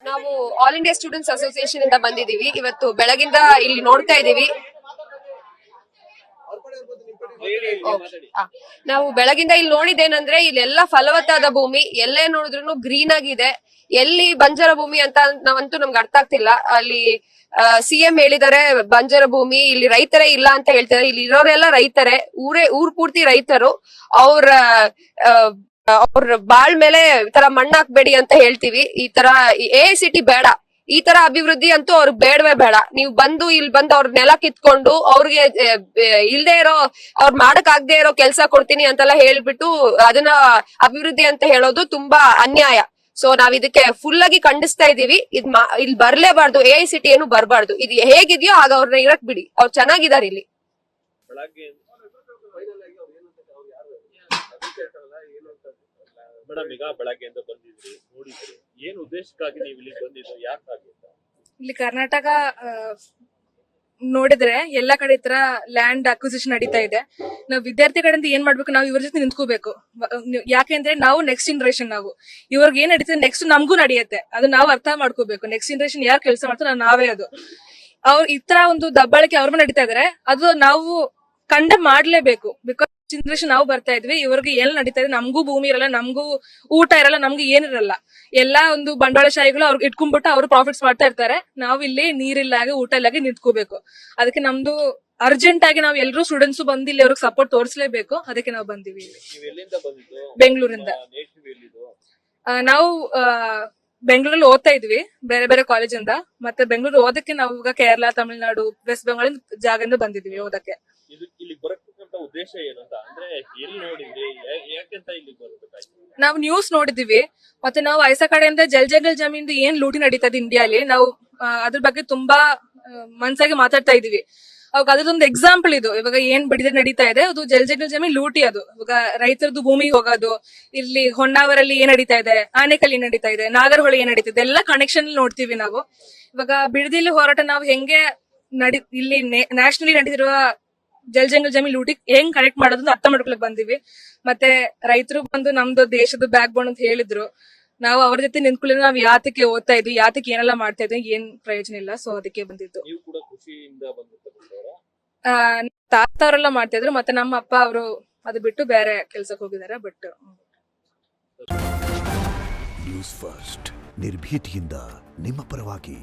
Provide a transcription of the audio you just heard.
ನಾವು all India students association ಇಂದ ಬಂದಿದೀವಿ. ಇವತ್ತು ಬೆಳಗಿಂದ ಇಲ್ಲಿ ನೋಡ್ತಾ ಇದೀವಿ. ನಾವು ಬೆಳಗಿಂದ ಇಲ್ಲಿ ನೋಡಿದ್ದೇನಂದ್ರೆ ಇಲ್ಲೆಲ್ಲ ಫಲವತ್ತಾದ ಭೂಮಿ, ಎಲ್ಲೇ ನೋಡಿದ್ರು ಗ್ರೀನ್ ಆಗಿದೆ. ಎಲ್ಲಿ ಬಂಜರ ಭೂಮಿ ಅಂತ ನಾವಂತೂ ನಮ್ಗೆ ಅರ್ಥ ಆಗ್ತಿಲ್ಲ. ಅಲ್ಲಿ ಸಿಎಂ ಹೇಳಿದಾರೆ ಬಂಜರ ಭೂಮಿ, ಇಲ್ಲಿ ರೈತರೇ ಇಲ್ಲ ಅಂತ ಹೇಳ್ತಾರೆ. ಇಲ್ಲಿ ಇರೋರೆಲ್ಲ ರೈತರೇ, ಊರ್ ಪೂರ್ತಿ ರೈತರು. ಅವ್ರ ಬಾಳ್ ಮೇಲೆ ಈ ತರ ಮಣ್ಣಾಕ್ಬೇಡಿ ಅಂತ ಹೇಳ್ತೀವಿ. ಈ ತರ AICT ಬೇಡ, ಈ ತರ ಅಭಿವೃದ್ಧಿ ಅಂತೂ ಅವ್ರಿಗೆ ಬೇಡವೇ ಬೇಡ. ನೀವು ಇಲ್ಲಿ ಬಂದು ಅವ್ರ ನೆಲ ಕಿತ್ಕೊಂಡು ಅವ್ರಿಗೆ ಇಲ್ದೇ ಇರೋ, ಅವ್ರ ಮಾಡಕ್ ಆಗದೆ ಇರೋ ಕೆಲ್ಸ ಕೊಡ್ತೀನಿ ಅಂತೆಲ್ಲ ಹೇಳ್ಬಿಟ್ಟು ಅದನ್ನ ಅಭಿವೃದ್ಧಿ ಅಂತ ಹೇಳೋದು ತುಂಬಾ ಅನ್ಯಾಯ. ಸೊ ನಾವ್ ಇದಕ್ಕೆ ಫುಲ್ ಆಗಿ ಖಂಡಿಸ್ತಾ ಇದೀವಿ. ಇಲ್ಲಿ ಬರ್ಲೇಬಾರ್ದು, AICT ಏನು ಬರ್ಬಾರ್ದು. ಇದು ಹೇಗಿದ್ಯೋ ಆಗ ಅವ್ರನ್ನ ಇರಕ್ ಬಿಡಿ, ಅವ್ರು ಚೆನ್ನಾಗಿದ್ದಾರೆ ಇಲ್ಲಿ. ಮೇಡಮ್, ಈಗ ಬೆಳಗ್ಗೆಯಿಂದ ಬಂದಿದ್ರಿ, ನೋಡಿದ್ರಿ, ಏನ್ ಉದ್ದೇಶಕ್ಕಾಗಿ ನೀವು ಇಲ್ಲಿ ಬಂದಿದ್ದು, ಯಾಕಾಗಿ? ಇಲ್ಲಿ ಕರ್ನಾಟಕ ನೋಡಿದ್ರೆ ಎಲ್ಲಾ ಕಡೆ ಈ ತರ ಲ್ಯಾಂಡ್ ಅಕ್ವಿಸಿಷನ್ ನಡೀತಾ ಇದೆ. ನಾವು ವಿದ್ಯಾರ್ಥಿ ಕಡೆಯಿಂದ ಏನ್ ಮಾಡ್ಬೇಕು, ನಾವು ಇವ್ರ ಜೊತೆ ನಿಂತ್ಕೋಬೇಕು. ಯಾಕೆಂದ್ರೆ ನಾವು ನೆಕ್ಸ್ಟ್ ಜನರೇಷನ್, ನಾವು ಇವ್ರಿಗೆ ಏನ್ ನಡೀತದೆ ನೆಕ್ಸ್ಟ್ ನಮಗೂ ನಡೆಯುತ್ತೆ. ಅದು ನಾವು ಅರ್ಥ ಮಾಡ್ಕೋಬೇಕು. ನೆಕ್ಸ್ಟ್ ಜನರೇಷನ್ ಯಾರು ಕೆಲಸ ಮಾಡ್ತಾರೆ ನಾವೇ ಅದು. ಅವ್ರು ಈ ತರ ಒಂದು ದಬ್ಬಾಳಿಕೆ ಅವ್ರ ನಡೀತಾ ಇದಾರೆ, ಅದು ನಾವು ಕಂಡಮ್ ಮಾಡ್ಲೇಬೇಕು. ಬಿಕಾಸ್ ಜನರೇಷನ್ ನಾವು ಬರ್ತಾ ಇದ್ವಿ, ಇವ್ರಿಗೆ ಏನ್ ನಡೀತಾ ಇದೆ, ನಮಗೂ ಭೂಮಿ ಇರಲ್ಲ, ನಮಗೂ ಊಟ ಇರಲ್ಲ, ನಮ್ಗೆ ಏನಿರಲ್ಲ. ಎಲ್ಲಾ ಒಂದು ಬಂಡವಾಳಶಾಹಿಗಳು ಅವ್ರಿಗೆ ಇಟ್ಕೊಂಡ್ಬಿಟ್ಟು ಅವ್ರು ಪ್ರಾಫಿಟ್ಸ್ ಮಾಡ್ತಾ ಇರ್ತಾರೆ. ನಾವು ಇಲ್ಲಿ ನೀರಿಲ್ಲಾಗಿ ಊಟ ಇಲ್ಲಾಗಿ ನಿಂತ್ಕೋಬೇಕು. ಅದಕ್ಕೆ ನಮ್ದು ಅರ್ಜೆಂಟ್ ಆಗಿ ನಾವು ಎಲ್ಲರೂ ಸ್ಟೂಡೆಂಟ್ಸ್ ಬಂದು ಇಲ್ಲಿ ಅವ್ರಿಗೆ ಸಪೋರ್ಟ್ ತೋರಿಸಲೇಬೇಕು. ಅದಕ್ಕೆ ನಾವು ಬಂದಿವಿ. ಬೆಂಗಳೂರಿಂದ ನಾವು ಬೆಂಗಳೂರಲ್ಲಿ ಓದ್ತಾ ಇದ್ವಿ, ಬೇರೆ ಬೇರೆ ಕಾಲೇಜಿಂದ. ಮತ್ತೆ ಬೆಂಗಳೂರು ಓದಕ್ಕೆ ನಾವು ಈಗ ಕೇರಳ, ತಮಿಳುನಾಡು, ವೆಸ್ಟ್ ಬೆಂಗಾಲ್ ಜಾಗದಿಂದ ಬಂದಿದ್ವಿ ಓದಕ್ಕೆ. ಉದ್ದೇಶ ಏನು ಅಂತ ಅಂದ್ರೆ ಎಲ್ಲಿ ನೋಡಿದ್ರಿ, ಯಾಕೆಂತ ಇಲ್ಲಿ ಬರ್ಬೇಕಾಯ್ತು? ನಾವು ನ್ಯೂಸ್ ನೋಡಿದೀವಿ. ಮತ್ತೆ ನಾವು ಐಸಾ ಕಡೆಯಿಂದ ಜಲ್ ಜಮೀನ್ ಏನ್ ಲೂಟಿ ನಡೀತದೆ ಇಂಡಿಯಾಲಿ, ನಾವು ಅದ್ರ ಬಗ್ಗೆ ತುಂಬಾ ಮನ್ಸಾಗಿ ಮಾತಾಡ್ತಾ ಇದೀವಿ. ಅವಾಗ ಅದ್ರದೊಂದು ಎಕ್ಸಾಂಪಲ್ ಇದು. ಇವಾಗ ಏನ್ ಬಿಡಿದ್ರೆ ನಡೀತಾ ಇದೆ, ಅದು ಜಲ್ ಜಮೀನ್ ಲೂಟಿ. ಅದು ಇವಾಗ ರೈತರದ್ದು ಭೂಮಿಗೆ ಹೋಗೋದು. ಇಲ್ಲಿ ಹೊನ್ನಾವರಲ್ಲಿ ಏನ್ ನಡೀತಾ ಇದೆ, ಆನೇಕಲ್ ಏನ್ ನಡೀತಾ ಇದೆ, ನಾಗರಹೊಳೆ ಏನ್ ನಡೀತಾ ಇದೆ, ಎಲ್ಲ ಕನೆಕ್ಷನ್ ನೋಡ್ತೀವಿ ನಾವು. ಇವಾಗ ಬಿಡದಿಲಿ ಹೋರಾಟ ನಾವು ಹೆಂಗೆ ಇಲ್ಲಿ ನ್ಯಾಷನಲಿ ನಡೆದಿರುವ ಜಲ್ ಜಮೀನ್ ಲೂಟಿ ಹೆಂಗ್ ಕನೆಕ್ಟ್ ಮಾಡೋದು ಅರ್ಥ ಮಾಡ್ಕೊಳಕ್ ಬಂದಿವಿ. ಮತ್ತೆ ರೈತರು ಬಂದು ನಮ್ದು ದೇಶದ ಬ್ಯಾಕ್ ಬೋನ್ ಅಂತ ಹೇಳಿದ್ರು. ನಾವು ಅವ್ರ ಜೊತೆ ನಿಂತ್ಕೊಳ್ಳಿ, ನಾವು ಯಾತಕ್ಕೆ ಓದ್ತಾ ಇದ್ವಿ, ಯಾತಕ್ಕೆ ಏನೆಲ್ಲ ಮಾಡ್ತಾ ಇದ್ವಿ, ಏನ್ ಪ್ರಯೋಜನ ಇಲ್ಲ. ಸೊ ಅದಕ್ಕೆ ಬಂದಿದ್ದು. ತಾತ ಅವರೆಲ್ಲ ಮಾಡ್ತಾ ಇದ್ರು. ಮತ್ತೆ ನಮ್ಮ ಅಪ್ಪ ಅವರು ಅದು ಬಿಟ್ಟು ಬೇರೆ ಕೆಲ್ಸಕ್ಕೆ ಹೋಗಿದ್ದಾರೆ. ಬಟ್ ನ್ಯೂಸ್ ಫಸ್ಟ್ ನಿರ್ಭೀತಿಯಿಂದ ನಿಮ್ಮ ಪರವಾಗಿ.